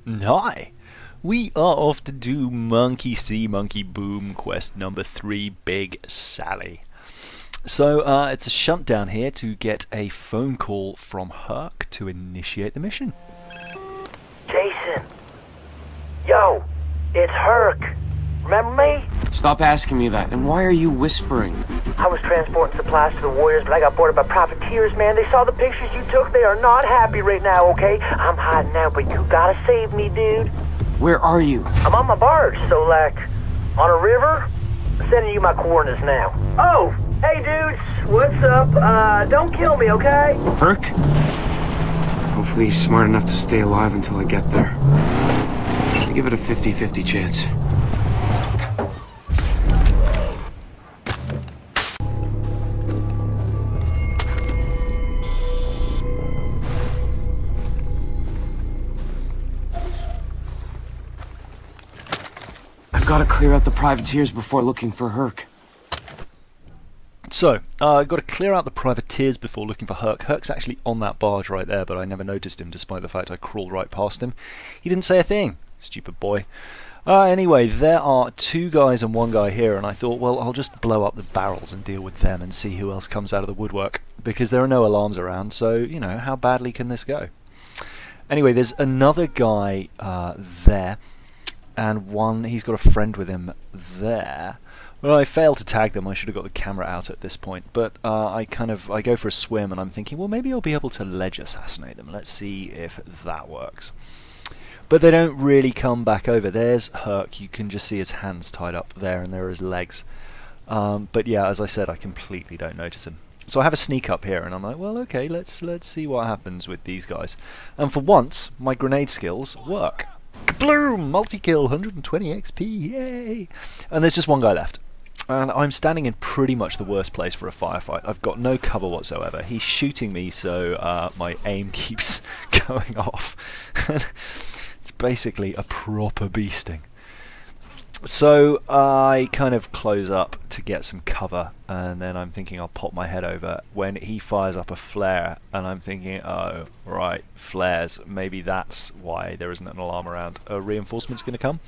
Hi! We are off to do Monkey See, Monkey Boom quest number 3, Big Sally. So it's a shunt down here to get a phone call from Hurk to initiate the mission. Jason! Yo! It's Hurk! Remember me? Stop asking me that, and why are you whispering? I was transporting supplies to the Warriors, but I got boarded by profiteers, man. They saw the pictures you took. They are not happy right now, okay? I'm hiding out, but you gotta save me, dude. Where are you? I'm on my barge, so like, on a river? I'm sending you my coordinates now. Oh! Hey, dudes! What's up? Don't kill me, okay? Hurk? Hopefully he's smart enough to stay alive until I get there. I give it a 50-50 chance. I've got to clear out the privateers before looking for Hurk. So, I've got to clear out the privateers before looking for Hurk. Hurk's actually on that barge right there, but I never noticed him despite the fact I crawled right past him. He didn't say a thing. Stupid boy. Anyway, there are 2 guys and 1 guy here, and I thought, well, I'll just blow up the barrels and deal with them and see who else comes out of the woodwork, because there are no alarms around, so, you know, how badly can this go? Anyway, there's another guy there, and he's got a friend with him there. Well, I failed to tag them. I should have got the camera out at this point, but I go for a swim, and I'm thinking, well, maybe I'll be able to ledge assassinate them. Let's see if that works. But they don't really come back over. There's Hurk. You can just see his hands tied up there, and there are his legs. But yeah, as I said, I completely don't notice him. So I have a sneak up here, and I'm like, well, okay, let's see what happens with these guys. And for once, my grenade skills work. Kabloom! Multi-kill, 120 XP, yay! And there's just 1 guy left. And I'm standing in pretty much the worst place for a firefight. I've got no cover whatsoever. He's shooting me, so my aim keeps going off. It's basically a proper beasting. So I kind of close up to get some cover, and then I'm thinking I'll pop my head over when he fires up a flare, and I'm thinking, oh, right, flares. Maybe that's why there isn't an alarm around. A reinforcement's going to come.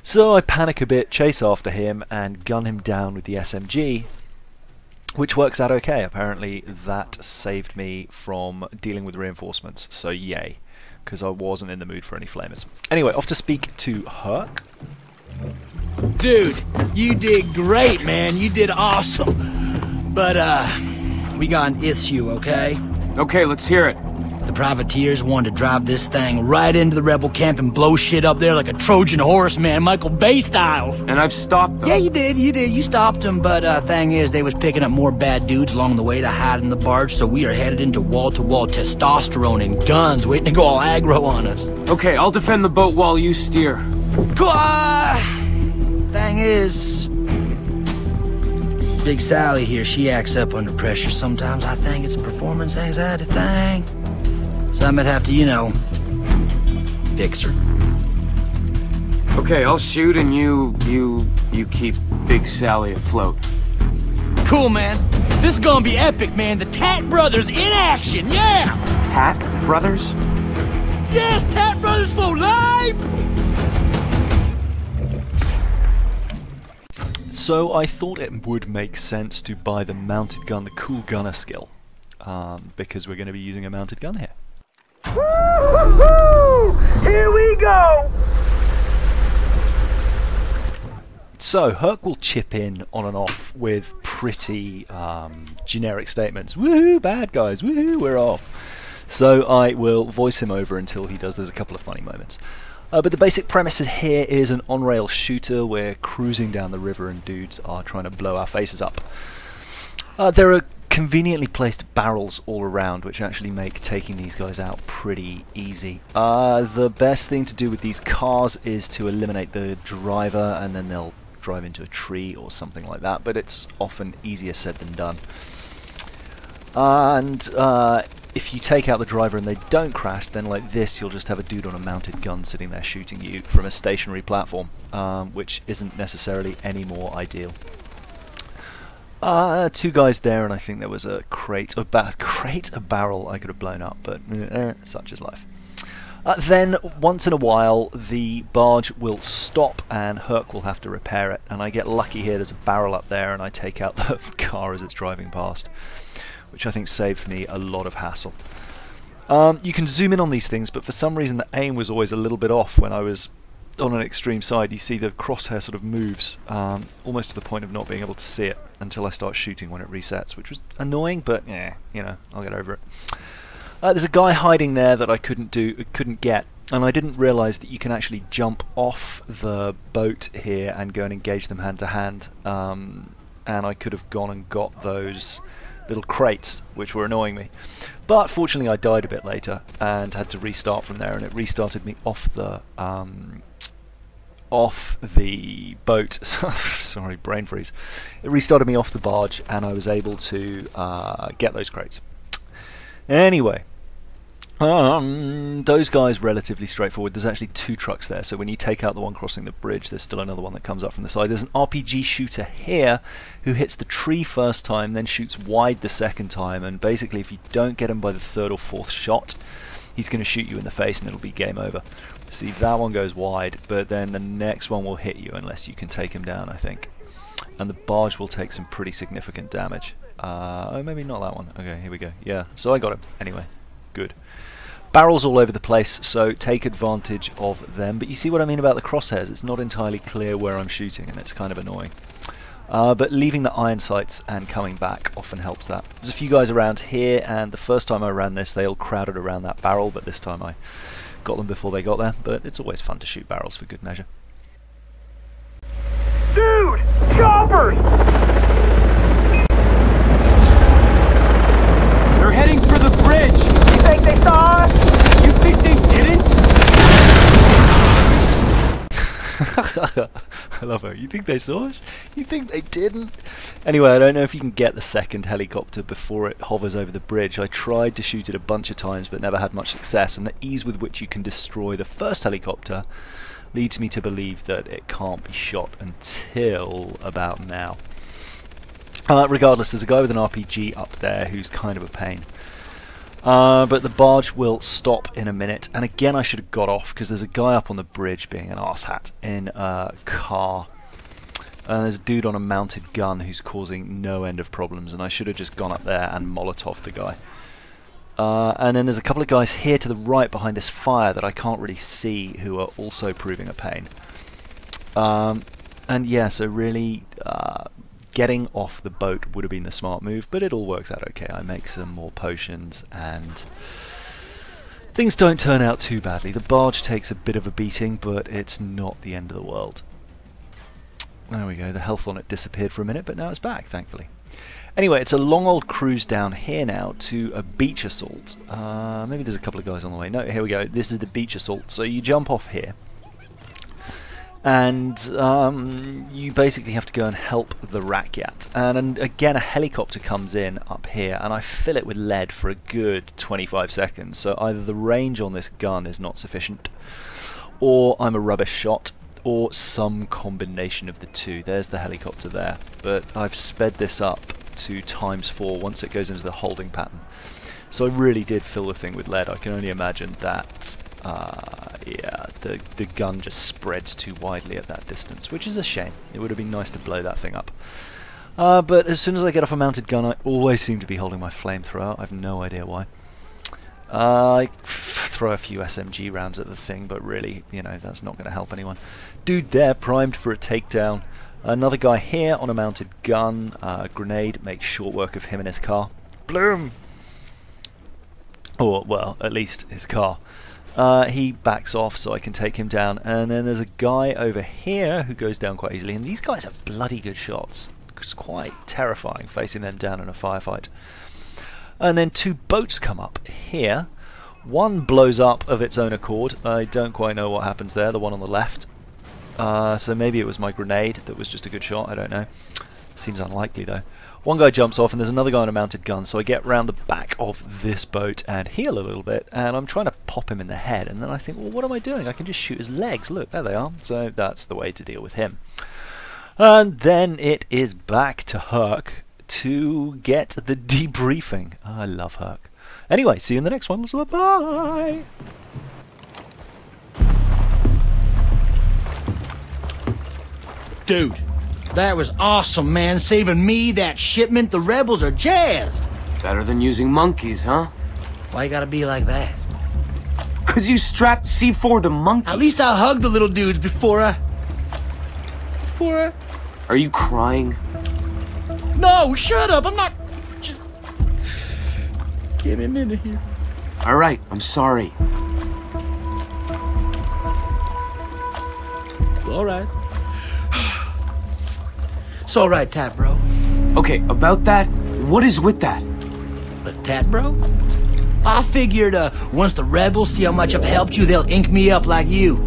So I panic a bit, chase after him, and gun him down with the SMG, which works out okay. Apparently that saved me from dealing with reinforcements, so yay, because I wasn't in the mood for any flamers. Anyway, off to speak to Hurk. Dude, you did great, man. You did awesome. But, we got an issue, okay? Okay, let's hear it. The privateers wanted to drive this thing right into the rebel camp and blow shit up there like a Trojan horse, man, Michael Bay styles. And I've stopped them. Yeah, you did. You stopped them, but, thing is, they was picking up more bad dudes along the way to hide in the barge, so we are headed into wall-to-wall testosterone and guns waiting to go all aggro on us. Okay, I'll defend the boat while you steer. Cool. Thing is, Big Sally here, she acts up under pressure sometimes. I think it's a performance anxiety thing. So I might have to, you know, fix her. Okay, I'll shoot and you keep Big Sally afloat. Cool, man. This is gonna be epic, man. The Tat Brothers in action, yeah! Tat Brothers? Yes, Tat Brothers for life! So I thought it would make sense to buy the mounted gun, the cool gunner skill, because we're going to be using a mounted gun here. Woo-hoo-hoo! Here we go! So Hurk will chip in on and off with pretty generic statements. Woohoo, bad guys, woohoo, we're off. So I will voice him over until he does. There's a couple of funny moments. But the basic premise here is an on-rail shooter. We're cruising down the river and dudes are trying to blow our faces up. There are conveniently placed barrels all around, which actually make taking these guys out pretty easy. The best thing to do with these cars is to eliminate the driver, and then they'll drive into a tree or something like that, but it's often easier said than done. And if you take out the driver and they don't crash, then like this, you'll just have a dude on a mounted gun sitting there shooting you from a stationary platform, which isn't necessarily any more ideal. 2 guys there, and I think there was a crate, a barrel I could have blown up, but such is life. Then, once in a while, the barge will stop and Hurk will have to repair it. And I get lucky here, there's a barrel up there and I take out the car as it's driving past, which I think saved me a lot of hassle. You can zoom in on these things, but for some reason the aim was always a little bit off when I was on an extreme side. You see the crosshair sort of moves almost to the point of not being able to see it until I start shooting when it resets, which was annoying, but yeah, you know, I'll get over it. There's a guy hiding there that I couldn't get, and I didn't realise that you can actually jump off the boat here and go and engage them hand to hand, and I could have gone and got those little crates, which were annoying me. But fortunately I died a bit later and had to restart from there, and it restarted me off the boat. Sorry, brain freeze. It restarted me off the barge and I was able to get those crates. Anyway, those guys relatively straightforward. There's actually two trucks there, so when you take out the one crossing the bridge, there's still another one that comes up from the side. There's an RPG shooter here who hits the tree first time, then shoots wide the second time, and basically if you don't get him by the third or fourth shot, he's going to shoot you in the face and it'll be game over. See, that one goes wide, but then the next one will hit you unless you can take him down, I think. And the barge will take some pretty significant damage. Oh, maybe not that one. Okay, here we go. Yeah, so I got him. Anyway, good. Barrels all over the place, so take advantage of them. But you see what I mean about the crosshairs? It's not entirely clear where I'm shooting, and it's kind of annoying. But leaving the iron sights and coming back often helps that. There's a few guys around here, and the first time I ran this, they all crowded around that barrel, but this time I got them before they got there. But it's always fun to shoot barrels for good measure. Dude! Choppers! They're heading for the bridge! You think they saw us? You think they didn't? I love her. You think they saw us? You think they didn't? Anyway, I don't know if you can get the second helicopter before it hovers over the bridge. I tried to shoot it a bunch of times but never had much success, and the ease with which you can destroy the first helicopter leads me to believe that it can't be shot until about now. Regardless, there's a guy with an RPG up there who's kind of a pain. But the barge will stop in a minute, and again I should have got off because there's a guy up on the bridge being an arsehat in a car, and there's a dude on a mounted gun who's causing no end of problems, and I should have just gone up there and Molotov the guy. And then there's a couple of guys here to the right behind this fire that I can't really see who are also proving a pain. And yeah, so really getting off the boat would have been the smart move, but it all works out okay. I make some more potions and things don't turn out too badly. The barge takes a bit of a beating, but it's not the end of the world. There we go, the health on it disappeared for a minute, but now it's back, thankfully. Anyway, it's a long old cruise down here now to a beach assault. Maybe there's a couple of guys on the way. No, here we go. This is the beach assault. So you jump off here, and you basically have to go and help the Rakyat. And again, a helicopter comes in up here, and I fill it with lead for a good 25 seconds. So either the range on this gun is not sufficient, or I'm a rubbish shot, or some combination of the two. There's the helicopter there, but I've sped this up to ×4 once it goes into the holding pattern. So I really did fill the thing with lead. I can only imagine that yeah, the gun just spreads too widely at that distance, which is a shame. It would have been nice to blow that thing up. But as soon as I get off a mounted gun, I always seem to be holding my flamethrower. I have no idea why. I throw a few SMG rounds at the thing, but really, you know, that's not going to help anyone. Dude there, primed for a takedown. Another guy here on a mounted gun. Grenade makes short work of him and his car. Bloom! Or, well, at least his car. He backs off so I can take him down. And then there's a guy over here who goes down quite easily. And these guys are bloody good shots. It's quite terrifying facing them down in a firefight. And then two boats come up here. One blows up of its own accord. I don't quite know what happens there, the one on the left. So maybe it was my grenade that was just a good shot, I don't know. Seems unlikely though. One guy jumps off and there's another guy on a mounted gun, so I get round the back of this boat and heal a little bit, and I'm trying to pop him in the head, and then I think, well, what am I doing? I can just shoot his legs. Look, there they are. So that's the way to deal with him. And then it is back to Hurk to get the debriefing. I love Hurk. Anyway, see you in the next one. So bye! Dude, that was awesome, man. Saving me that shipment. The rebels are jazzed. Better than using monkeys, huh? Why you gotta be like that? 'Cause you strapped C4 to monkeys. At least I'll hug the little dudes before I... Are you crying? No, shut up. I'm not... Just... Give me a minute here. All right, I'm sorry. All right. It's all right, Tat Bro. Okay, about that, what is with that? But Tat Bro? I figured once the rebels see how much I've helped you, they'll ink me up like you.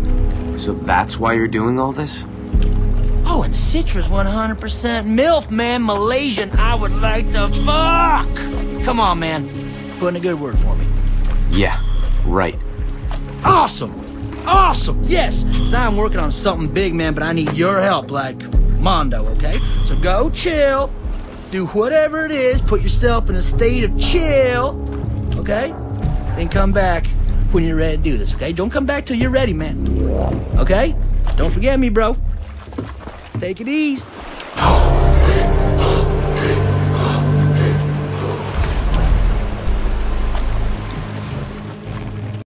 So that's why you're doing all this? Oh, and Citra's 100% MILF, man. Malaysian, I would like to fuck! Come on, man. Put in a good word for me. Yeah, right. Awesome! Awesome! Yes! Because I'm working on something big, man, but I need your help, like Mondo, okay? So go chill, do whatever it is, put yourself in a state of chill, okay? Then come back when you're ready to do this, okay? Don't come back till you're ready, man. Okay? Don't forget me, bro. Take it easy.